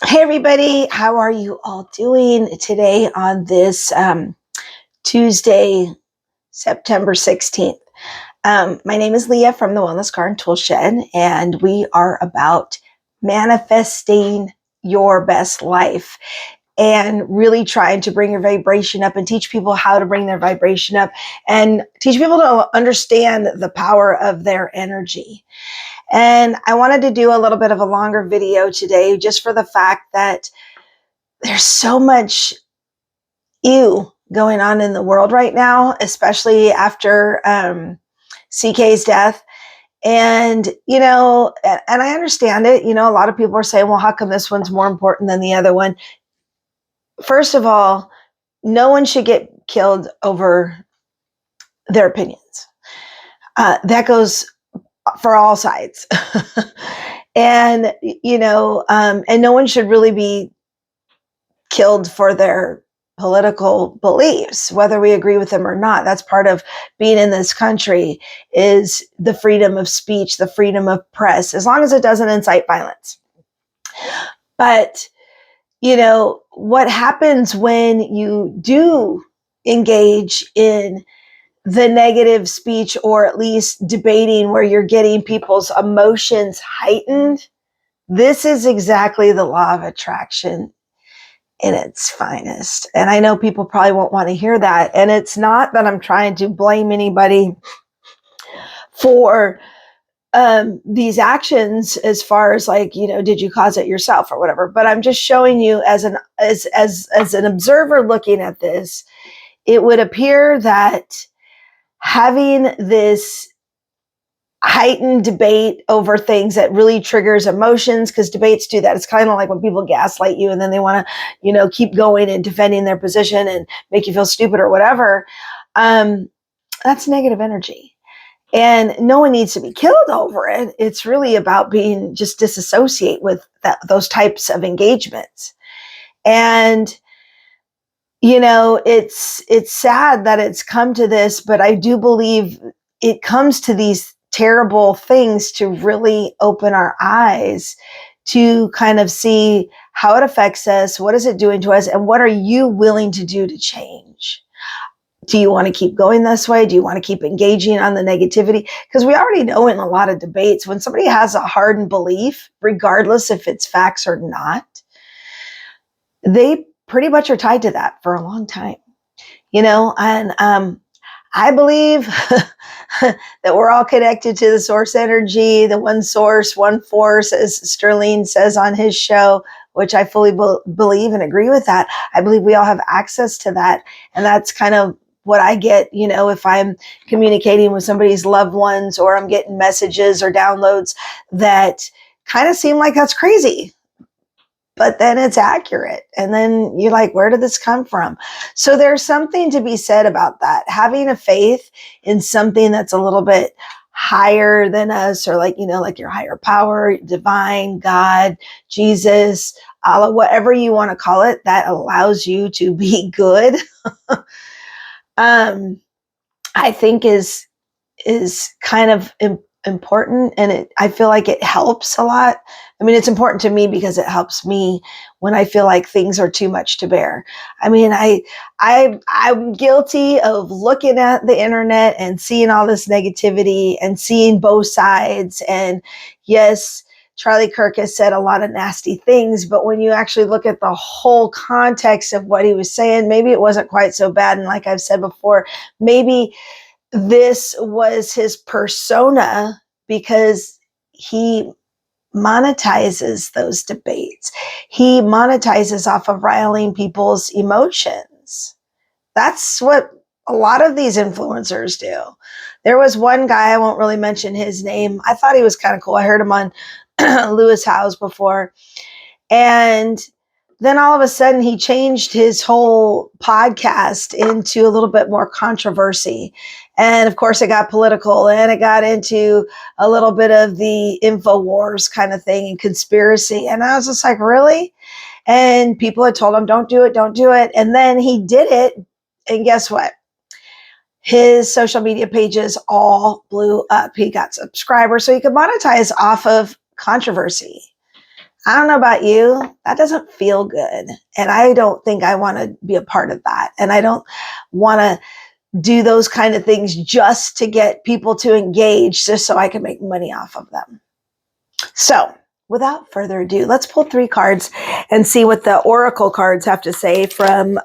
Hey, everybody. How are you all doing today on this Tuesday, September 16th? My name is Leah from the Wellness Car and Tool Shed, and we are about manifesting your best life and really trying to bring your vibration up and teach people how to bring their vibration up and teach people to understand the power of their energy. And I wanted to do a little bit of a longer video today just for the fact that there's so much ew going on in the world right now, especially after CK's death. And, and I understand it. A lot of people are saying, well, how come this one's more important than the other one? First of all, no one should get killed over their opinions. That goes for all sides. And, and no one should really be killed for their political beliefs, whether we agree with them or not. That's part of being in this country, is the freedom of speech, the freedom of press, as long as it doesn't incite violence. But, what happens when you do engage in the negative speech, or at least debating where you're getting people's emotions heightened? This is exactly the law of attraction in its finest. And I know people probably won't want to hear that. And it's not that I'm trying to blame anybody for these actions, as far as like, did you cause it yourself or whatever. But I'm just showing you as an observer looking at this, it would appear that having this heightened debate over things that really triggers emotions, because debates do that. It's kind of like when people gaslight you and then they want to, keep going and defending their position and make you feel stupid or whatever. That's negative energy. And no one needs to be killed over it. It's really about being just disassociate with those types of engagements. And, it's sad that it's come to this, but I do believe it comes to these terrible things to really open our eyes to kind of see how it affects us, what is it doing to us, and what are you willing to do to change? Do you want to keep going this way? Do you want to keep engaging on the negativity? Because we already know in a lot of debates, when somebody has a hardened belief, regardless if it's facts or not, they pretty much are tied to that for a long time. And I believe that we're all connected to the source energy, the one source, one force, as Sterling says on his show, which I fully believe and agree with that. I believe we all have access to that. And that's kind of what I get, if I'm communicating with somebody's loved ones, or I'm getting messages or downloads that kind of seem like that's crazy. But then it's accurate. And then you're like, where did this come from? So there's something to be said about that. Having a faith in something that's a little bit higher than us, or like, like your higher power, divine, God, Jesus, Allah, whatever you want to call it, that allows you to be good. I think is kind of important, and I feel like it helps a lot. I mean, it's important to me because it helps me when I feel like things are too much to bear. I mean, I'm guilty of looking at the internet and seeing all this negativity and seeing both sides. And yes, Charlie Kirk has said a lot of nasty things, but when you actually look at the whole context of what he was saying, maybe it wasn't quite so bad. And like I've said before, maybe this was his persona, because he monetizes those debates. He monetizes off of riling people's emotions. That's what a lot of these influencers do. There was one guy, I won't really mention his name. I thought he was kind of cool. I heard him on Lewis Howes before. And then all of a sudden he changed his whole podcast into a little bit more controversy. And of course it got political, and it got into a little bit of the InfoWars kind of thing and conspiracy. And I was just like, really? And people had told him, don't do it, don't do it. And then he did it. And guess what? His social media pages all blew up. He got subscribers, so he could monetize off of controversy. I don't know about you, that doesn't feel good. And I don't think I want to be a part of that. And I don't want to do those kind of things just to get people to engage, just so I can make money off of them. So without further ado, let's pull 3 cards and see what the Oracle cards have to say from,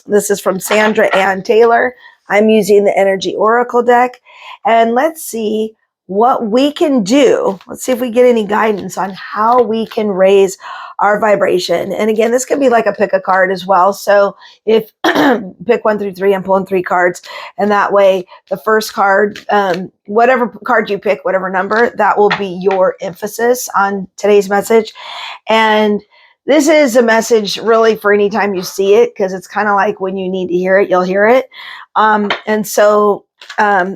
this is from Sandra Ann Taylor. I'm using the Energy Oracle deck. And let's see what we can do. Let's see if we get any guidance on how we can raise our vibration. And again, this could be like a pick a card as well. So if pick 1 through 3, I'm pulling 3 cards. And that way the first card, whatever card you pick, whatever number, that will be your emphasis on today's message. And this is a message really for any time you see it, because it's kind of like when you need to hear it, you'll hear it. And so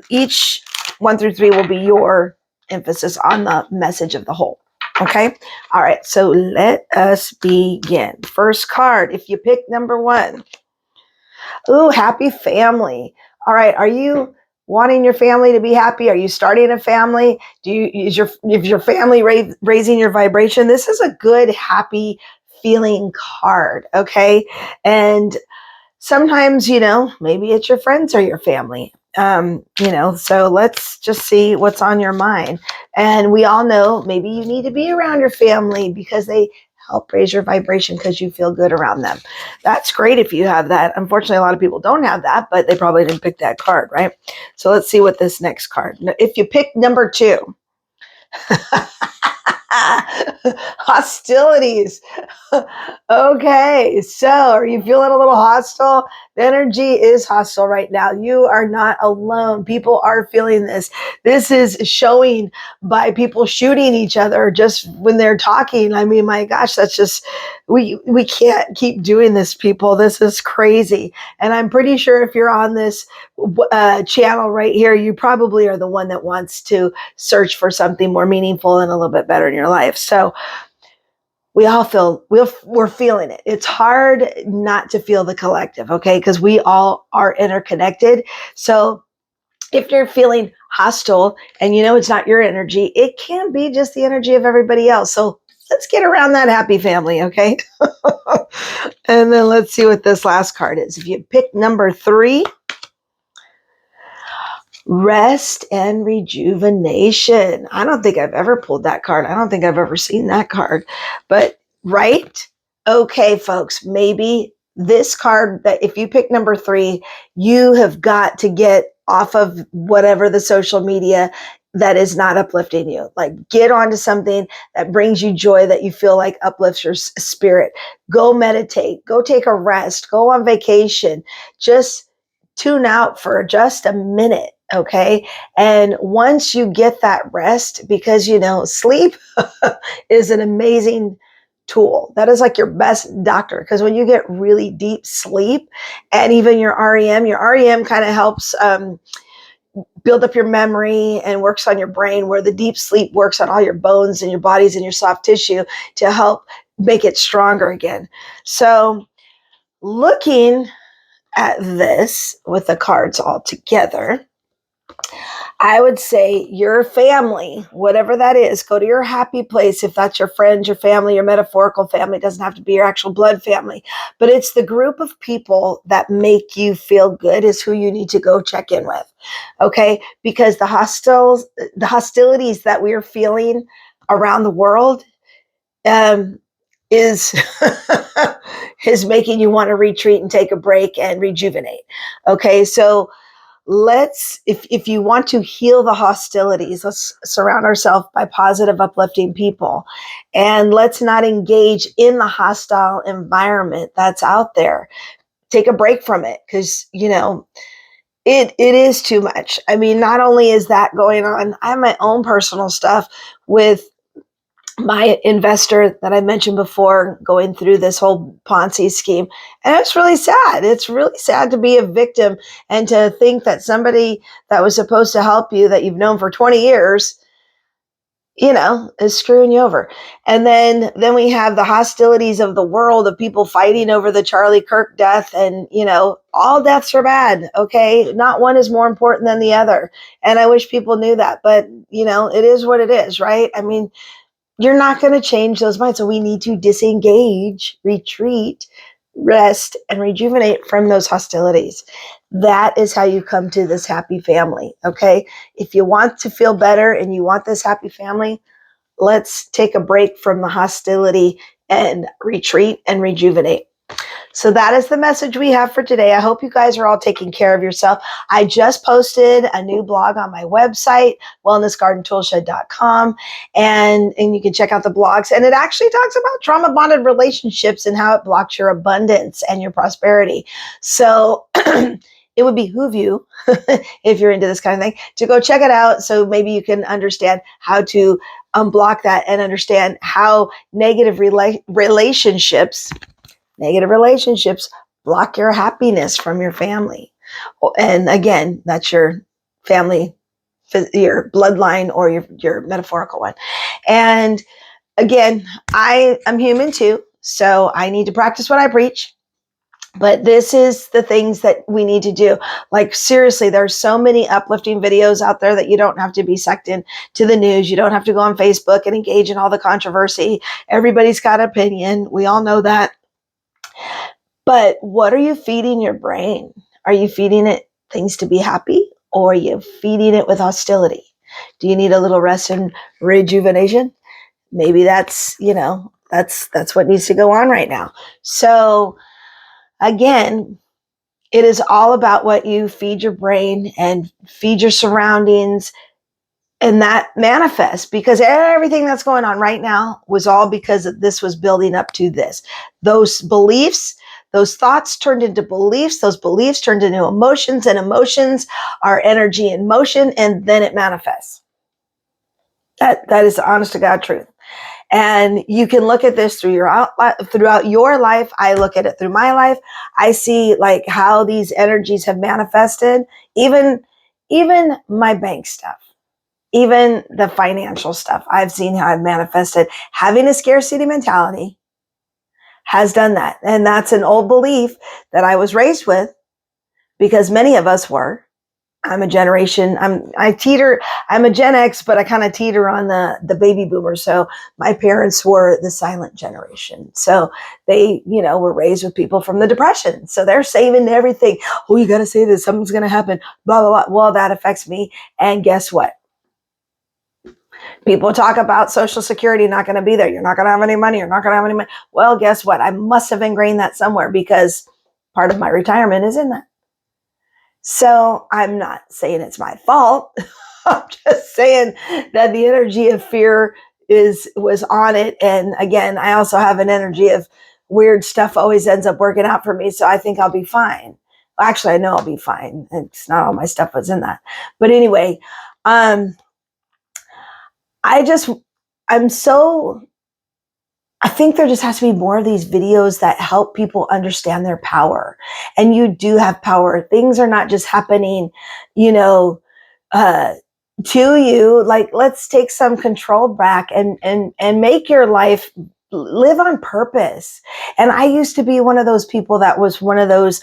each 1 through 3 will be your emphasis on the message of the whole. Okay. All right. So let us begin. First card, if you pick number 1. Ooh, happy family. All right. Are you wanting your family to be happy? Are you starting a family? Is your family raising your vibration? This is a good, happy feeling card. Okay. And sometimes, maybe it's your friends or your family. So let's just see what's on your mind. And we all know maybe you need to be around your family because they help raise your vibration because you feel good around them. That's great if you have that. Unfortunately, a lot of people don't have that, but they probably didn't pick that card, right? So let's see what this next card. If you pick number 2, hostilities. Okay, so are you feeling a little hostile? The energy is hostile right now. You are not alone. People are feeling this. This is showing by people shooting each other just when they're talking. I mean, my gosh, that's just, we can't keep doing this, people. This is crazy. And I'm pretty sure if you're on this channel right here, you probably are the one that wants to search for something more meaningful and a little bit better in your life. So we all we're feeling it. It's hard not to feel the collective, okay? Because we all are interconnected. So if you're feeling hostile and it's not your energy, it can be just the energy of everybody else. So let's get around that happy family, okay? And then let's see what this last card is. If you pick number 3, rest and rejuvenation. I don't think I've ever pulled that card. I don't think I've ever seen that card. But right? Okay, folks, maybe this card, that if you pick number 3, you have got to get off of whatever the social media that is not uplifting you. Like, get onto something that brings you joy, that you feel like uplifts your spirit. Go meditate, go take a rest, go on vacation. Just tune out for just a minute. Okay. And once you get that rest, because sleep is an amazing tool. That is like your best doctor. Because when you get really deep sleep, and even your REM kind of helps build up your memory and works on your brain, where the deep sleep works on all your bones and your bodies and your soft tissue to help make it stronger again. So looking at this with the cards all together, I would say your family, whatever that is, go to your happy place. If that's your friends, your family, your metaphorical family, it doesn't have to be your actual blood family, but it's the group of people that make you feel good is who you need to go check in with. Okay. Because the hostilities that we're feeling around the world, is is making you want to retreat and take a break and rejuvenate. Okay. So if you want to heal the hostilities, let's surround ourselves by positive, uplifting people, and let's not engage in the hostile environment that's out there. Take a break from it, because it is too much. I mean, not only is that going on, I have my own personal stuff with my investor that I mentioned before, going through this whole Ponzi scheme. And it's really sad. It's really sad to be a victim and to think that somebody that was supposed to help you, that you've known for 20 years, is screwing you over. And then we have the hostilities of the world, of people fighting over the Charlie Kirk death. And, all deaths are bad. Okay. Not one is more important than the other. And I wish people knew that, but it is what it is, right? I mean, you're not going to change those minds. So we need to disengage, retreat, rest, and rejuvenate from those hostilities. That is how you come to this happy family. Okay. If you want to feel better and you want this happy family, let's take a break from the hostility and retreat and rejuvenate. So that is the message we have for today. I hope you guys are all taking care of yourself. I just posted a new blog on my website, wellnessgardentoolshed.com, and you can check out the blogs. And it actually talks about trauma bonded relationships and how it blocks your abundance and your prosperity. So it would behoove you, if you're into this kind of thing, to go check it out. So maybe you can understand how to unblock that and understand how negative relationships block your happiness from your family. And again, that's your family, your bloodline, or your metaphorical one. And again, I am human too, so I need to practice what I preach. But this is the things that we need to do. Like, seriously, there's so many uplifting videos out there that you don't have to be sucked in to the news. You don't have to go on Facebook and engage in all the controversy. Everybody's got an opinion. We all know that. But what are you feeding your brain? Are you feeding it things to be happy, or are you feeding it with hostility? Do you need a little rest and rejuvenation? Maybe that's what needs to go on right now. So again, it is all about what you feed your brain and feed your surroundings, and that manifests, because everything that's going on right now was all because this was building up to this. Those beliefs, those thoughts turned into beliefs, those beliefs turned into emotions, and emotions are energy in motion, and then it manifests. That is the honest to God truth. And you can look at this throughout your life. I look at it through my life. I see like how these energies have manifested, even my bank stuff, even the financial stuff. I've seen how I've manifested. Having a scarcity mentality has done that. And that's an old belief that I was raised with, because many of us were. I'm a generation, I'm a Gen X, but I kind of teeter on the baby boomers. So my parents were the silent generation. So they, were raised with people from the Depression. So they're saving everything. Oh, you got to say this, something's going to happen, blah, blah, blah. Well, that affects me. And guess what? People talk about Social Security not going to be there. You're not going to have any money. You're not going to have any money. Well, guess what? I must have ingrained that somewhere, because part of my retirement is in that. So I'm not saying it's my fault. I'm just saying that the energy of fear was on it. And again, I also have an energy of weird stuff always ends up working out for me. So I think I'll be fine. Actually, I know I'll be fine. It's not all my stuff was in that. But anyway, I think there just has to be more of these videos that help people understand their power. And you do have power. Things are not just happening, to you. Like, let's take some control back and make your life live on purpose. And I used to be one of those people that was one of those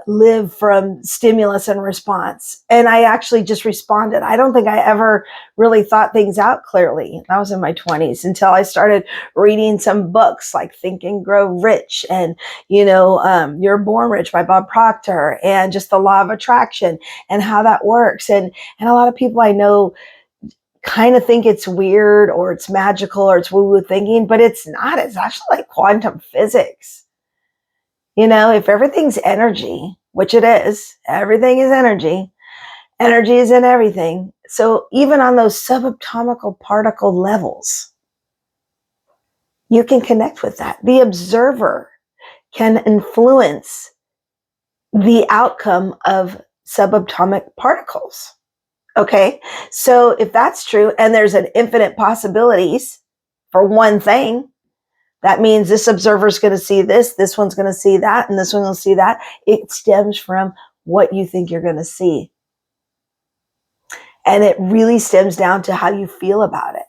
live from stimulus and response. And I actually just responded. I don't think I ever really thought things out clearly. I was in my 20s until I started reading some books like Think and Grow Rich and, You're Born Rich by Bob Proctor, and just the law of attraction and how that works. And a lot of people I know kind of think it's weird or it's magical or it's woo-woo thinking, but it's not. It's actually like quantum physics. If everything's energy, which it is, everything is energy. Energy is in everything. So even on those subatomic particle levels, you can connect with that. The observer can influence the outcome of subatomic particles. Okay, so if that's true, and there's an infinite possibilities for one thing, that means this observer is going to see this one's going to see that, and this one will see that. It stems from what you think you're going to see. And it really stems down to how you feel about it.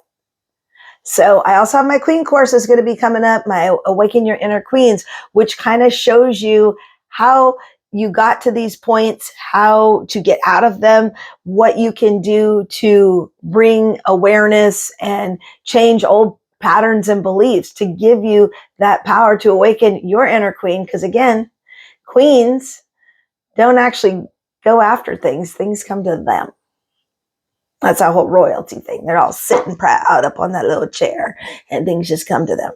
So I also have my Queen course that's going to be coming up, my Awaken Your Inner Queens, which kind of shows you how you got to these points, how to get out of them, what you can do to bring awareness and change old patterns and beliefs to give you that power to awaken your inner queen. Because again, queens don't actually go after things. Things come to them. That's a whole royalty thing. They're all sitting proud up on that little chair and things just come to them.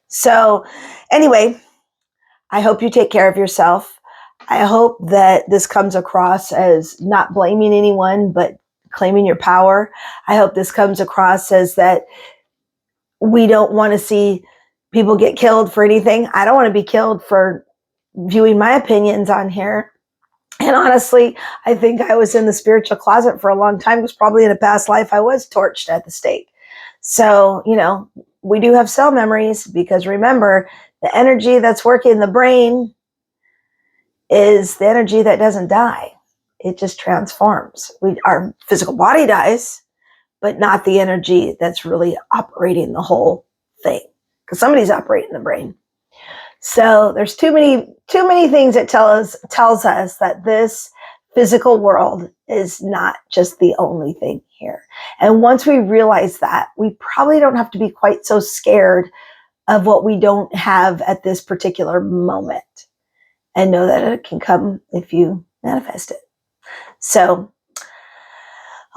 So anyway, I hope you take care of yourself. I hope that this comes across as not blaming anyone, but claiming your power. I hope this comes across as that we don't want to see people get killed for anything. I don't want to be killed for viewing my opinions on here. And honestly, I think I was in the spiritual closet for a long time. It was probably in a past life I was torched at the stake. So, we do have cell memories, because remember, the energy that's working in the brain is the energy that doesn't die. It just transforms. Our physical body dies, but not the energy that's really operating the whole thing, because somebody's operating the brain. So there's too many things that tells us that this physical world is not just the only thing here. And once we realize that, we probably don't have to be quite so scared of what we don't have at this particular moment, and know that it can come if you manifest it. So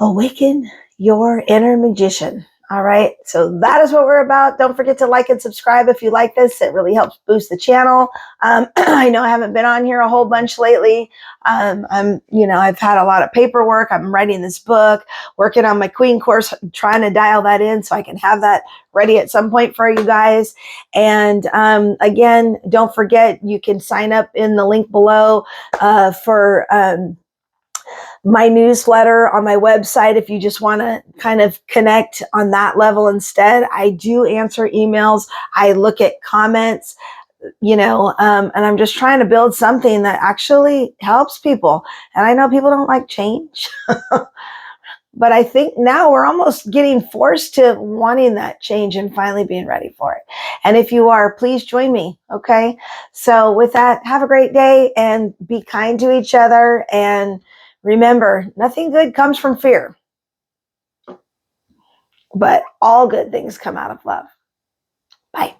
awaken your inner magician. All right. So that is what we're about. Don't forget to like and subscribe if you like this. It really helps boost the channel. I know I haven't been on here a whole bunch lately. I've had a lot of paperwork. I'm writing this book, working on my Queen course, trying to dial that in so I can have that ready at some point for you guys. And again, don't forget, you can sign up in the link below for my newsletter on my website if you just want to kind of connect on that level instead. I do answer emails. I look at comments, and I'm just trying to build something that actually helps people. And I know people don't like change, but I think now we're almost getting forced to wanting that change and finally being ready for it. And if you are, please join me. Okay. So with that, have a great day and be kind to each other. And remember, nothing good comes from fear, but all good things come out of love. Bye.